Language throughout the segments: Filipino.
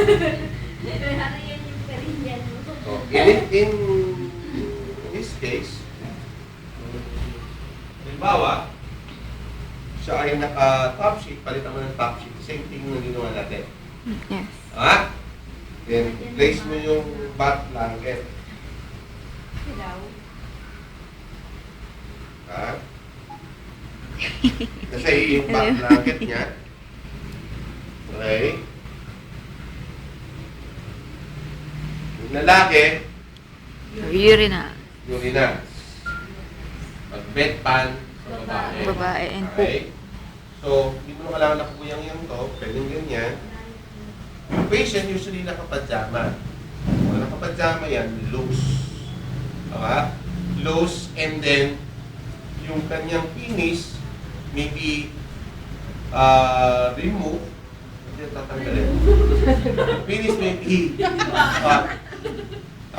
Ano yan yung perilyan mo? So, in this case, halimbawa, siya ay naka-top sheet, palitan mo ng top sheet, same thing yung ginawa natin. Yes. Ha? Then, place mo yung back blanket. Hilaw. Ha? Kasi yung back blanket niya. Okay? Yung lalaki, Urina. urina. Pag bedpan, sa babae. Babae and poop. Okay? So, hindi mo na kailangan nakapuyang-yang to, pwedeng ganyan. Yung patient usually nakapajama. Kung nakapajama yan, loose. Okay? Loose, and then, yung kanyang penis, maybe, remove. Hindi tatanggalin. Penis may be,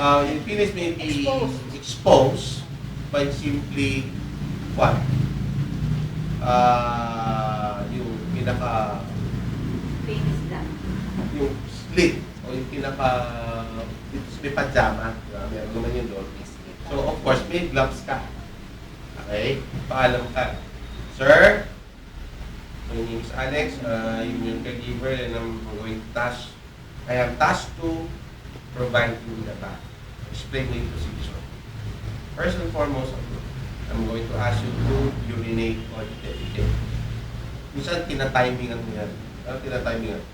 yung penis may be exposed by simply, what? Yung pinaka, Famous lang. yung slit, o yung pinaka, may pajama. Meron naman yun doon. So, of course, may gloves ka. Okay? Paalam ka. Sir, my name is Alex. I'm your caregiver and I'm going to I am tasked to provide you with a bath. Explain the procedure. First and foremost, I'm going to ask you to urinate or defecate. Minsan, tinatimingan mo yan. Ano tinatimingan?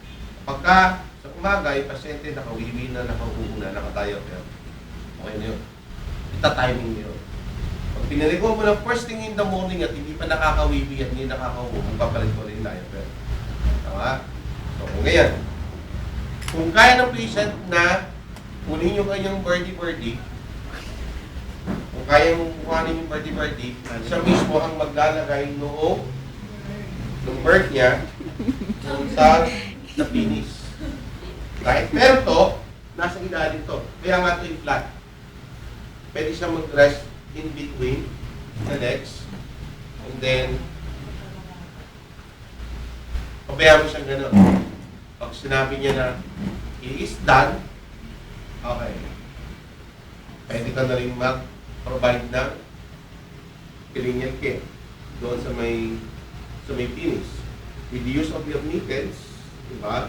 Pagka sa umaga, yung pasyente nakawiwi na, nakauuna, nakatayo. Okay na yun. Ita-timing mo yun. Pag pinaligo mo ng first thing in the morning at hindi pa nakakawiwi at hindi nakakaupo, magpapalit ko rin tayo. Tama? So, kung ganyan, kung kaya ng patient na kunin yung kanyang birdie, kung kaya mong kuhanin yung birdie, siya mismo ang maglalagay noong ng bird niya sa penis. Right? Pero to, nasa ilalim to. Kaya nga ito yung flat. Pwede siya mag-rest in between the legs. And then, pabayaan mo siyang gano'n. Pag sinabi niya na, he is done, okay. Pwede ka na rin mag-provide ng perineal care doon sa may penis. With the use of your mittens, diba?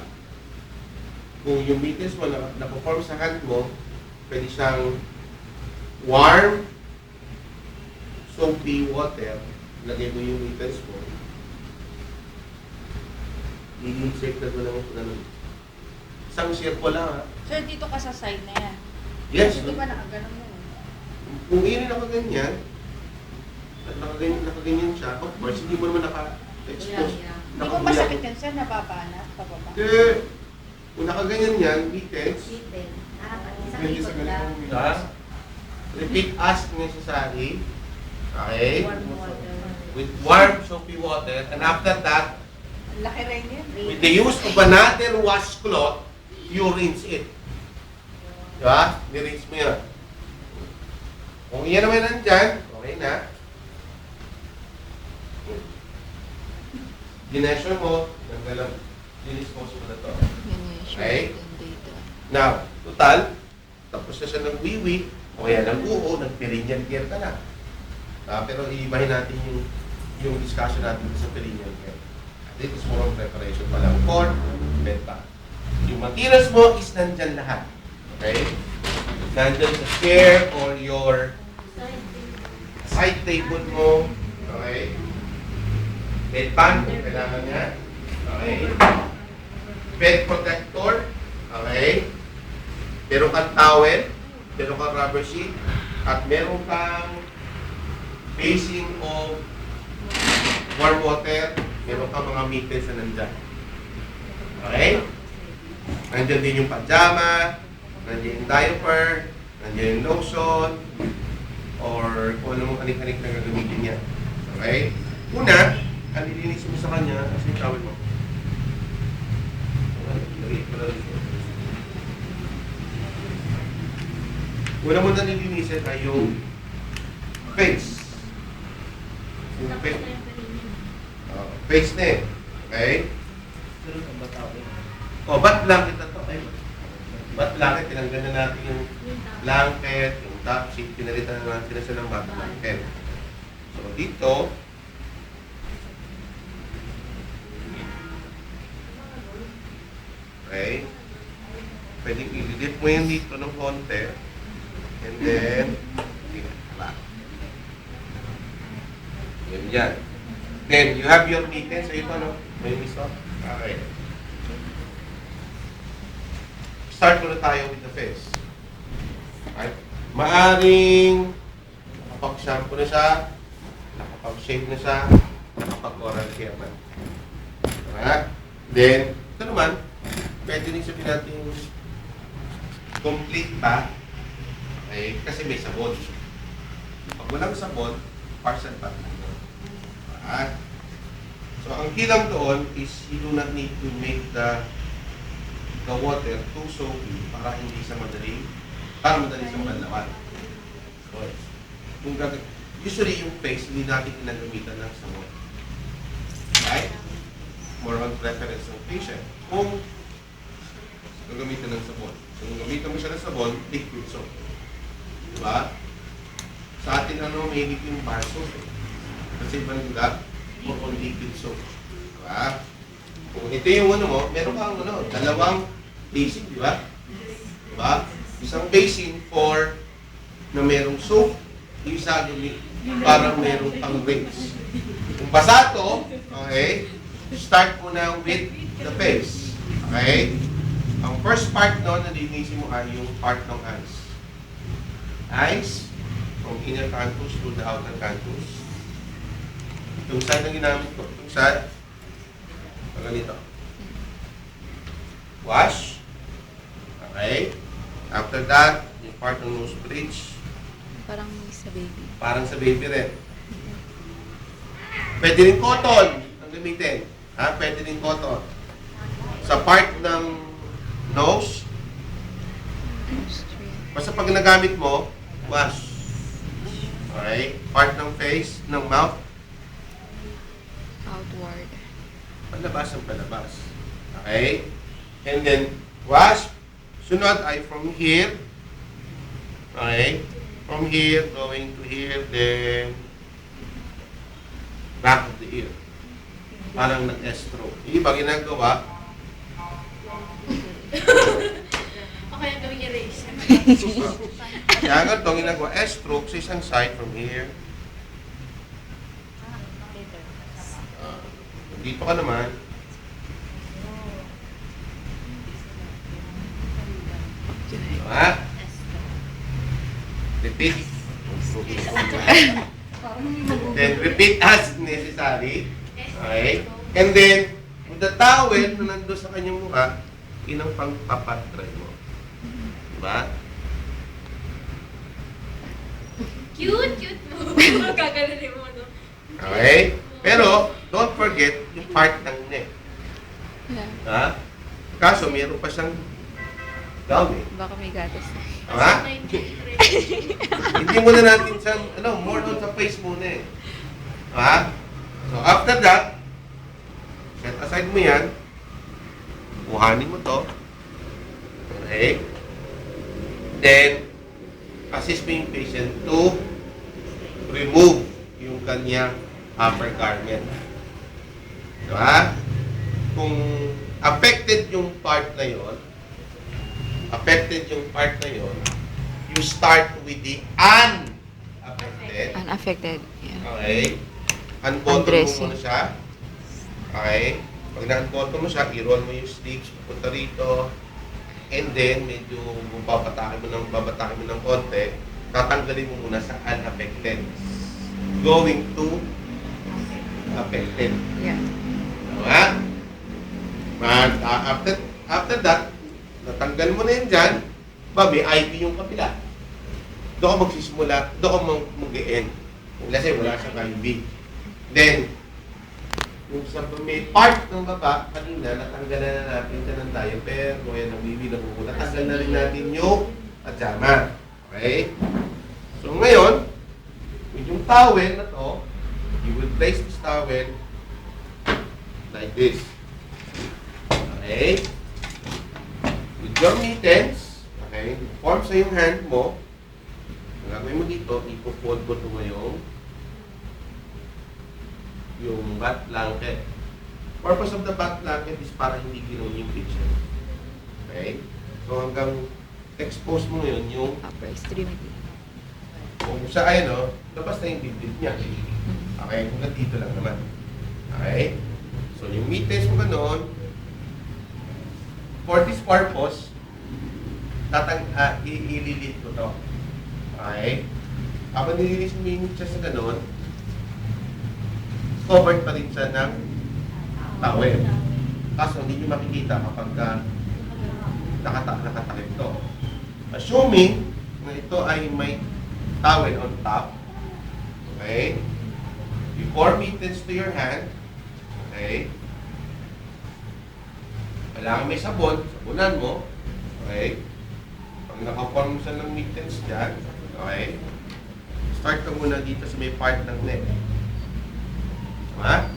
Kung yung mittens mo na-perform sa hand mo, pwede siyang warm, soapy water, lagay mo yung mittens mo, i-insect na doon naman po naman. Isang circle lang, ha? Sir, dito ka sa side na yan. Yes. Hindi ba nakaganon mo? Kung ini nakaganyan, at nakaganyan siya, of course, hindi mo naman naka-expose. Hindi ko masakit yan, sir, nababanat, pababa. Kasi, kung nakaganyan yan, mittens, Sipin. Isang Pwede sa ikot lang. ganitong repeat as necessary. Okay? Warm water. With warm soapy water. And after that, Ang laki rin yun. with the use of another washcloth, you rinse it. Diba? Ni-rinse mo yan. Kung yan naman nandyan, okay na. Ginesyo mo, nanggalang, dinispose mo na to. Okay? Now, total, tapos na siya ng wiwi, o kaya ng uo, nag-perineal care ka na. Pero iibahin natin yung discussion natin sa perineal care. This is more of preparation pa lang for bedtime. Yung materials mo is nandyan lahat. Okay? Nandyan sa chair or your side table mo. Okay? Bedpan, kung kailangan niya. Okay? Bed protector. Okay? Meron kang towel. Meron kang rubber sheet. At meron kang basing of warm water. Meron kang mga mittens na nandyan. Okay? Nandyan din yung pajama, nandyan yung diaper, nandyan yung lotion, or kung ano mong kanik-kanik na gagamitin niya. Okay? Una, ang nilinis mo sa kanya, kasi yung towel mo. Una mo na nilinisin ay yung face. Yung face. Face na eh. Okay? O, ba't lang kita to? Ay, Ba't blanket? Tinanggal na natin yung blanket, yung top sheet, pinalitan na natin siya ng bath blanket. So, dito, okay, pwedeng i-lift mo yan dito ng konti, and then, back. Yan. Then, you have your mittens. So, ito, no? May miso. Okay. Start muna tayo with the face. Right? Maaring nakapag-shampoo na siya, nakapag-shave na siya, nakapag-oral care na. Right? Then, ito naman, pwede rin sabihin natin complete ba? Okay? Kasi may sabon. Pag walang sabon, partial bath lang. Right? So, ang key lang doon is you do not need to make the water too soapy para hindi siya madali siyang manlawan. So, usually yung face, hindi natin ginagamitan ng sabon. Right? More on preference ng patient. Kung gagamitan ng sabon. So, kung gamitan mo siya ng sabon, liquid soap. Diba? Sa atin, may liquid bar soap. Kasi iba nila, more on liquid soap. Diba? Kung ito yung mo, meron kang dalawang basin, di ba? Diba? Isang basin for na merong soap, yung isa parang merong pang rinse. Kung basa to, okay, start muna with the face. Okay? Ang first part doon na linisin mo ay yung part ng eyes. Eyes, from inner canthus to the outer canthus. Yung side na ginamit ko, yung side, ganito. Wash. Okay. After that, yung part ng nose bridge. Parang sa baby. Parang sa baby rin. Pwede rin cotton ang gamitin. Ha? Pwede rin cotton. Sa part ng nose, basta pag nagamit mo, wash. Okay. Part ng face, ng mouth, Outward. palabas ang palabas. Okay? And then, wash. Sunod ay from here. Okay? From here, going to here, then back of the ear. Parang nag-stroke. Yung iba ginagawa, O kaya gawing erase. kaya nga itong ginagawa, stroke sa isang side from here. Dito ka naman. Diba? Repeat. Then repeat as necessary. Okay? And then, with the towel na nandun sa kanyang mukha, inang pang-papatry mo. Diba? Cute mo. Gaganunin mo, no? Okay? Pero, don't forget yung part ng neck. Yeah. Ha? Kaso, meron pa siyang gown eh. Baka may gatas. Tama? Hindi muna natin sa, more on sa face muna eh. Ha? So, after that, set aside mo yan. Kuhanin mo to. Okay? Then, assist mo yung patient to remove yung kanyang upper garment. Diba? Kung affected yung part na yon, you start with the unaffected. Unaffected. Yeah. Okay? Unbottom mo Undressing. muna siya. Okay? Pag na-unbottom mo siya, i-roll mo yung sleeves papunta rito. And then, medyo babatakin mo ng konti. Tatanggalin mo muna sa unaffected. Going to affected. Yeah. Tama? After that, natanggal mo na yun dyan, may IV yung kapila. Doon ka magsisimula, doon ka mag-e-end. Kasi wala siyang IV. Then, yung sa may part ng baba, kanina, natanggalan na natin siya ng diaper, o yan ang bibi na buko. Natanggal na rin natin yung pajama. Okay? So ngayon, with yung towel na to, you will place this towel like this. Okay? With your mittens, Okay? Form sa yung hand mo. Ang gagawin mo dito, ipo-fold mo ito yung back blanket. Purpose of the back blanket is para hindi ginawa yung patient. Okay? So hanggang expose mo ngayon yung Upper extremity. kung siya ay labas na yung dibdib niya. Okay? Kung dito lang naman. Okay? So yung mittens mo gano'n, for this purpose, ililit ko to. Okay? Kapag nililis mo yung chest na gano'n, covered pa rin siya ng towel. Kaso hindi nyo makikita kapag nakatakip to. Assuming na ito ay may towel on top, okay? Before mittens to your hand, okay? Kailangan may sabon, sabunan mo, okay? Pag nakaform siya ng mittens dyan, okay? Start ka muna dito sa may part ng neck. Tama?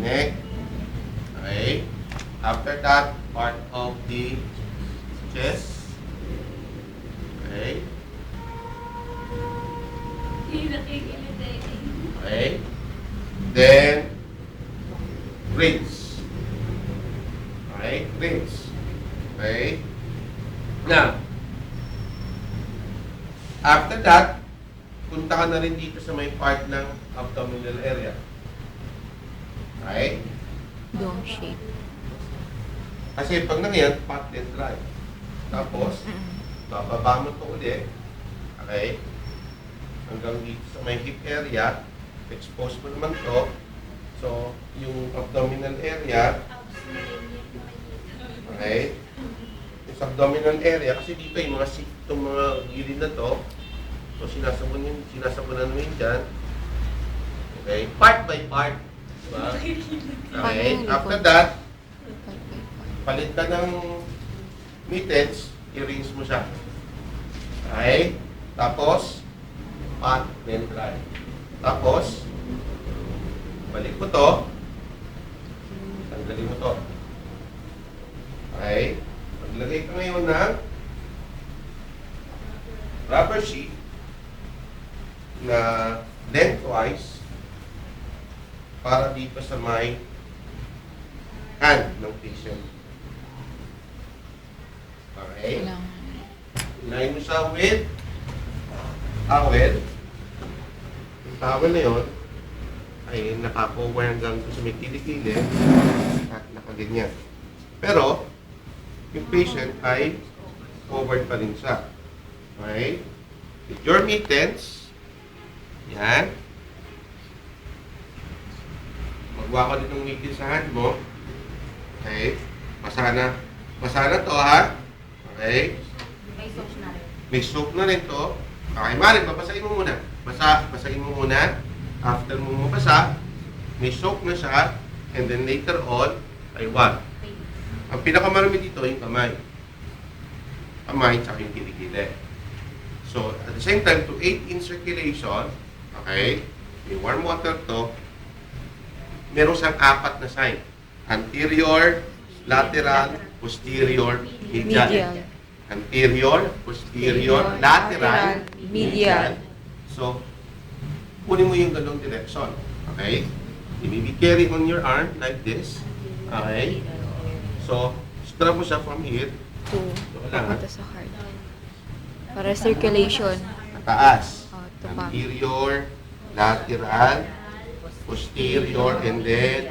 Neck. Okay? After that, part of the chest. Okay? Okay? Then, ribs. Okay? Ribs. Okay? Now, after that, punta ka na rin dito sa may part ng abdominal area. Okay? Dome shape. Kasi pag nangyayat, pat and dry. Tapos, bababa mo ito ulit. Okay? Hanggang dito sa may hip area, expose mo naman to. So, yung abdominal area, okay? Yung sa abdominal area, kasi dito yung itong mga gilid na to, so sinasabunan mo yun dyan. Okay? Part by part. Diba? Okay? After that, palit ka ng mittens, i-rinse mo siya. Okay? Tapos, pat, then dry. Tapos, balik mo to. Tanggalin mo to. Okay? Maglagay ka ngayon ng rubber sheet na lengthwise para dito sa may hand ng patient. Okay? Kailangan. Unahin mo siya with towel. Yung towel na yun ay nakakover hanggang sa may kilikili at nakaganyan. Pero, yung patient ay covered pa rin siya. Okay? With your mittens, yan. Magwa ko din ng mittens sa hand mo. Okay? Basa na to, ha? Okay? May soap na rin to. Okay, Marin, babasahin mo muna. Basahin mo muna. After mo mabasa, may soap na siya. And then later on, ay what? Ang pinakamarami dito, yung kamay. Kamay, tsaka yung kilikili. So, at the same time, to aid in circulation, okay, may warm water to, meron siyang 4 na sign. Anterior, lateral, posterior, medial. Medial. Anterior, posterior, lateral, medial. So, kunin mo yung ganong direction. Okay? You may be carrying on your arm like this. Okay? So, strap mo siya from here. Papunta sa heart. Para circulation. Taas. To back. Anterior, lateral, posterior, and then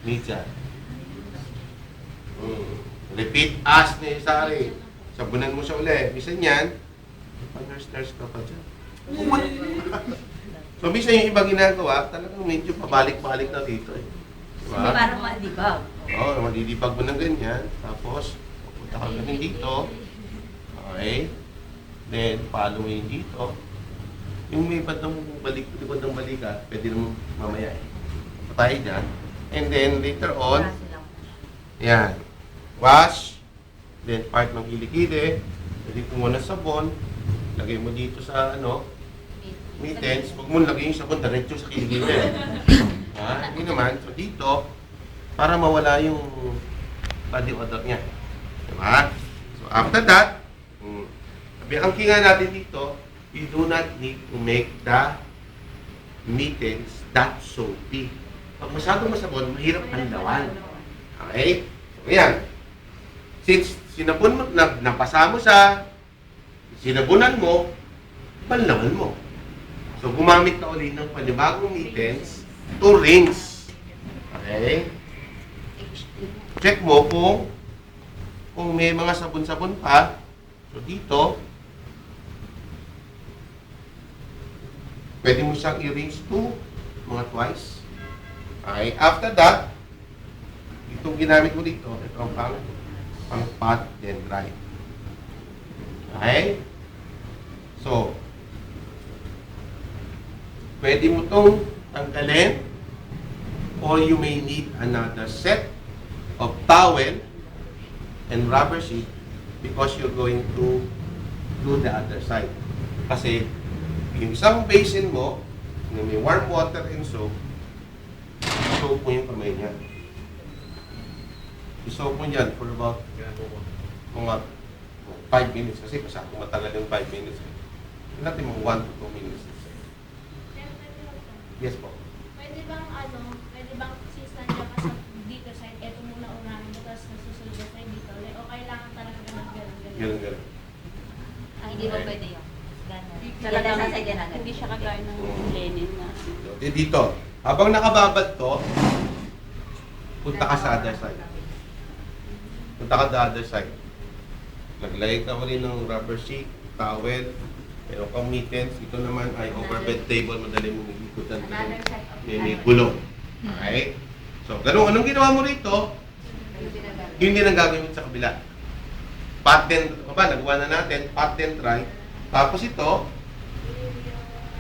medial. Repeat as necessary. Sabunan mo siya ulit. Bisan yan, pag-nurse ka pa dyan. So, bisan yung iba ginagawa, talagang medyo pabalik-balik na dito eh. Diba? Hindi parang malibag. Oo, madidipag mo ng ganyan. Tapos, pupunta ka ganun dito. Okay. Then, follow mo yun dito. Yung may bandang balik, likod ng balikat, pwede naman mamaya eh. Patay dyan. And then, later on, yan. Wash. Then, part ng kilikili. Pwede mo muna sabon. Lagay mo dito sa, mittens. Huwag mo lagay yung sabon diretso sa kilikili. Hindi naman. So, dito, para mawala yung body odor niya. Diba? So, So after that, ang kinga natin dito, you do not need to make the mittens that soapy. Pag masyadong masabon, mahirap panlawan. Okay? So yan. Since sinabon mo, napasa mo siya, sinabunan mo, panlawan mo. So gumamit ka ulit ng panibagong mittens to rinse. Okay? Check mo kung may mga sabon-sabon pa. So dito, pwede mo siyang i-rinse to mga twice. Okay? After that, itong ginamit mo dito, ito ang pang pot then dry. Okay? So, pwede mo itong tanggalin or you may need another set of towel and rubber sheet because you're going to do the other side. Kasi yung isang basin mo na may warm water and soap mo yung kamay niya. I-soap mo yan for about mga 5 minutes kasi masyadong matagal yung 5 minutes. Natin mo 1 to 2 minutes. Yes po. Pwede bang since nandiyan ka sa dito side, eto muna unahin mo, tapos nasusunod na side dito, o kailangan talaga ganun. Ganun. Hindi ba pwede yun? Talagang Hindi siya kagaya ng Lenin na. Dito. Habang nakababad to, punta ka sa other side. Punta ka sa other side. Naglagay ka rin ng rubber sheet, towel, meron kang mittens. Ito naman ay overbed table, madali mo nagikutan. May gulong. Okay? So, ganun. Anong ginawa mo rito? Yun din ang gagawin mo sa kabila. Pat then, nagawa na natin, pat then dry. Tapos ito,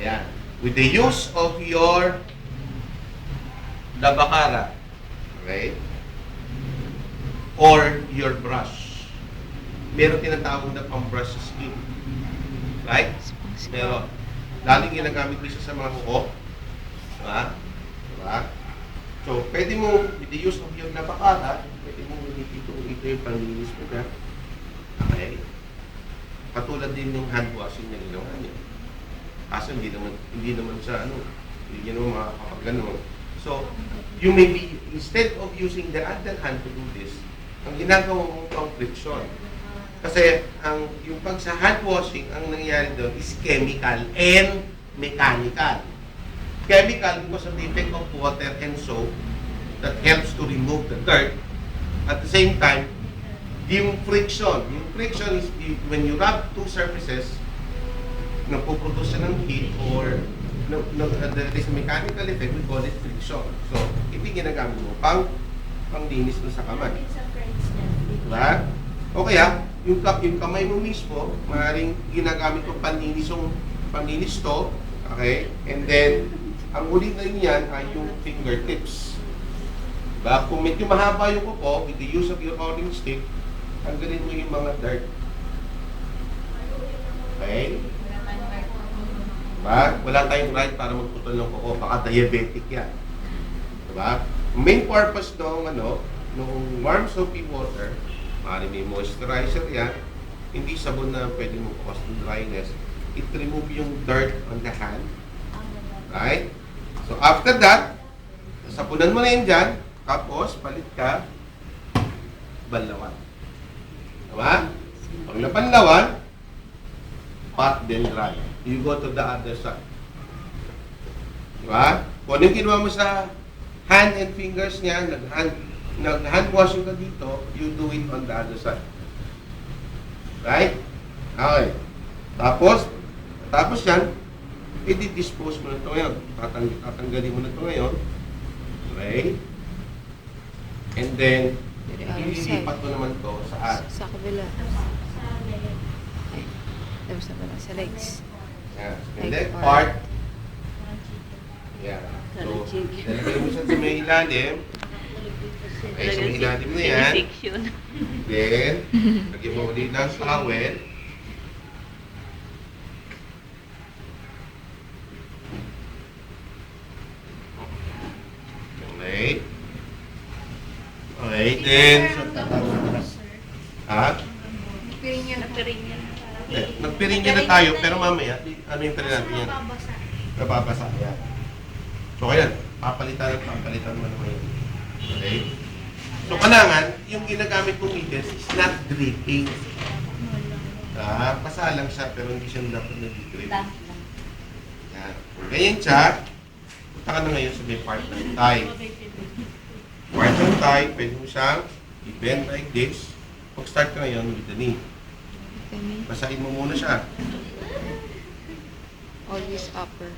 ayan. With the use of your labakara, okay? Or your brush. Meron tinatawag na pang-brush scheme. Right? Meron. Daling ginagamit ko siya sa mga kuko. Diba? Diba? So, pwede mo, with the use of your labakara, pwede mo ito yung panglinis mo na. Okay? Katulad din yung hand washing na ginawa niya. Kaso hindi naman siya hindi naman makakapag-ganon. So, you may be, instead of using the other hand to do this, ang ginagawa mo pang friction. Kasi yung pag sa hand washing, ang nangyayari doon is chemical and mechanical. Chemical because of the effect of water and soap that helps to remove the dirt. At the same time, yung friction is when you rub two surfaces, nagpo-produce siya ng heat or there is a mechanical effect, we call it friction. So, ito ginagamit mo pang linis mo sa kamay. Diba? O kaya, yung kamay mo mismo, maaaring ginagamit ko panlinis to, okay? And then, ang uli na yan ay yung fingertips. Diba? Kung medyo mahaba yung kuko, with the use of your orange stick, tanggalin mo yung mga dirt. Okay? Diba? Wala tayong right para magputol ng kuko. Baka diabetic yan. Diba? Main purpose nung warm soapy water, maaaring may moisturizer yan, hindi sabon na pwede mo cause ng dryness. It remove yung dirt on the hand. Right? So after that, sapunan mo na yun dyan, tapos palit ka, banlawan. Diba? Pag napanlawan, pot then dry. You go to the other side. Diba? Kung ano yung ginawa mo sa hand and fingers niya, nag-hand washing ka dito, you do it on the other side. Right? Okay. Tapos yan, i-dispose mo na ito ngayon. Tatanggalin mo na ito ngayon. Okay? And then, ililipat mo naman ito saan? Sa kabila. Tapos na pala sa legs. Yan. And then, part. Yan. So, lalagay mo siya sa may ilalim. Okay, sa may ilalim na yan. Then, lagyan mo ulit ng towel. Okay. Okay, then, ha? Nagpiringan na. Nagpiringan na. Nagpiringan na tayo, pero mamaya, ano yung pala natin yan? Mababasa. Napapasa yan. So, kaya, papalitan mo naman yun. Okay? So, kailangan, yung ginagamit mong meters is not dripping. Pasa lang siya, pero hindi siya dapat nag-drip. Lang. Yan. Kung ganyan siya, punta ka na ngayon sa may part ng thigh. Part ng thigh, pwede mo siyang i-bend like this. Pag-start ka ngayon with the knee. Basahin mo muna siya. Always upper.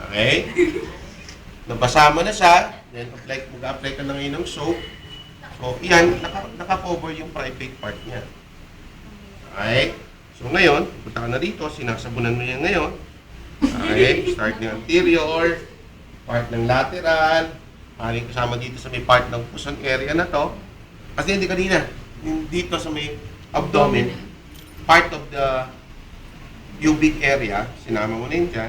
Okay? Nabasa mo na siya, then mag-apply ka na ngayon ng soap. So, yan, naka-cover yung private part niya. Okay? So, ngayon, punta ka na dito, sinasabunan mo yan ngayon. Okay? Start ng anterior, part ng lateral, maaaring kasama dito sa may part ng puson area na to. Kasi hindi kanina, yung dito sa may abdomen, part of the pubic area, sinama mo na yun dyan.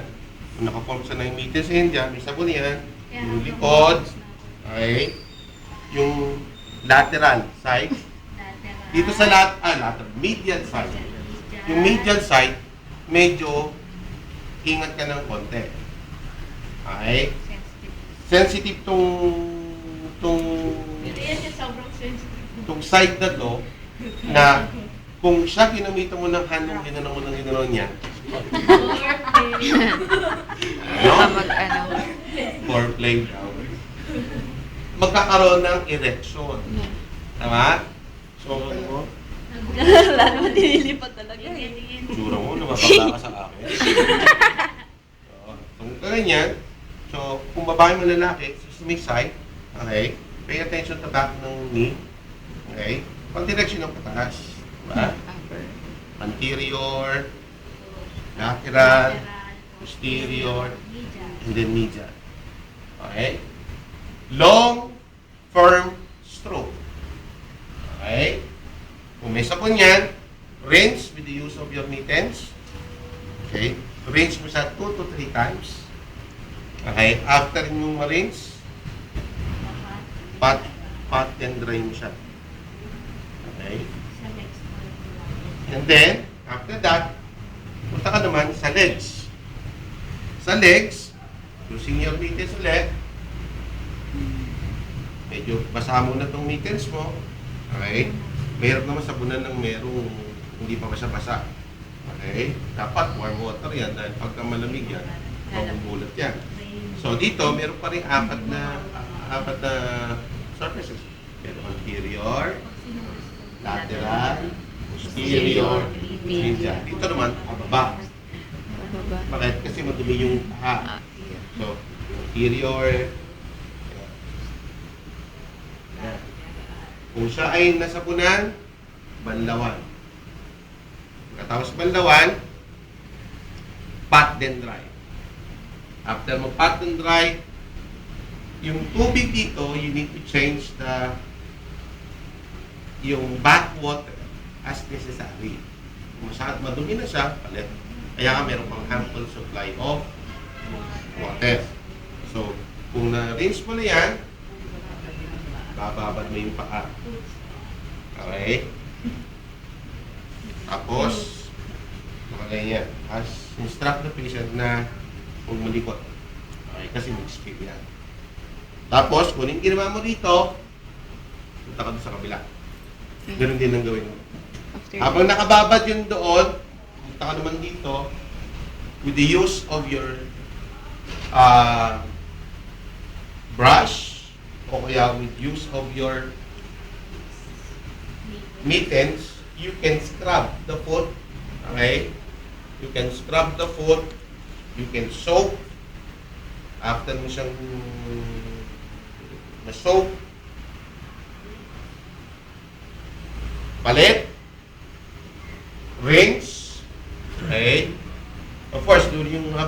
Kung nakaform sa na yung meters yan dyan, may sabon yan, yung likod, okay, yung lateral side, dito sa lateral, medial side. Yung medial side, medyo ingat ka ng konti. Okay? Sensitive tong side na to, na kung siya ginamitan mo ng handong ginanon niya, ano? Foreplay daw. Magkakaroon ng erection. Tama? So, ano mo? Lalo nililipat talaga eh. Tsura mo, namapagla ka sa akin. So, kung ganyan, so, kung babae mo lalaki, sa may side, okay, pay attention to back ng knee, okay, pang direction ng pataas, diba? Anterior, lateral, posterior, and then medial. Okay? Long, firm stroke. Okay? Kung may sabon yan, rinse with the use of your mittens. Okay? Rinse mo siya 2 to 3 times. Okay? After yung ma-rinse, pat and dry mo siya. Okay? And then, after that, punta ka naman sa legs. Sa legs, using your mittens ulit, medyo basa mo na itong mittens mo. Okay? Mayroon naman sabunan ng merong hindi pa basa-basa. Okay? Dapat warm water yan dahil pagka malamig yan, mabubulat yan. So dito, meron pa rin apat na surfaces. Meron anterior, lateral, posterior, medial. Dito naman, pababa. Bakit? Kasi madumi yung paa. So, anterior. Ayan. Kung siya ay nasabunan, banlawan. Pagkatapos banlawan, pat then dry. After mo pat and dry, yung tubig dito, you need to change yung bath water as necessary. Kung masyadong madumi na siya, palit. Kaya ka meron pang ample supply of water. So, kung na-rinse mo na yan, bababad mo yung paa. Okay? Tapos, nakalagay yan. As instruct the patient na kung malikot. Okay? Kasi mag-skip yan. Tapos, kung yung ginawa mo dito, punta ka doon sa kabila. Ganun din ang gawin mo. Habang nakababad yun doon, punta ka naman dito with the use of your brush o kaya with use of your mittens, you can scrub the foot. Okay? You can scrub the foot. You can soak. After mo siyang na-soak, palit, rinse,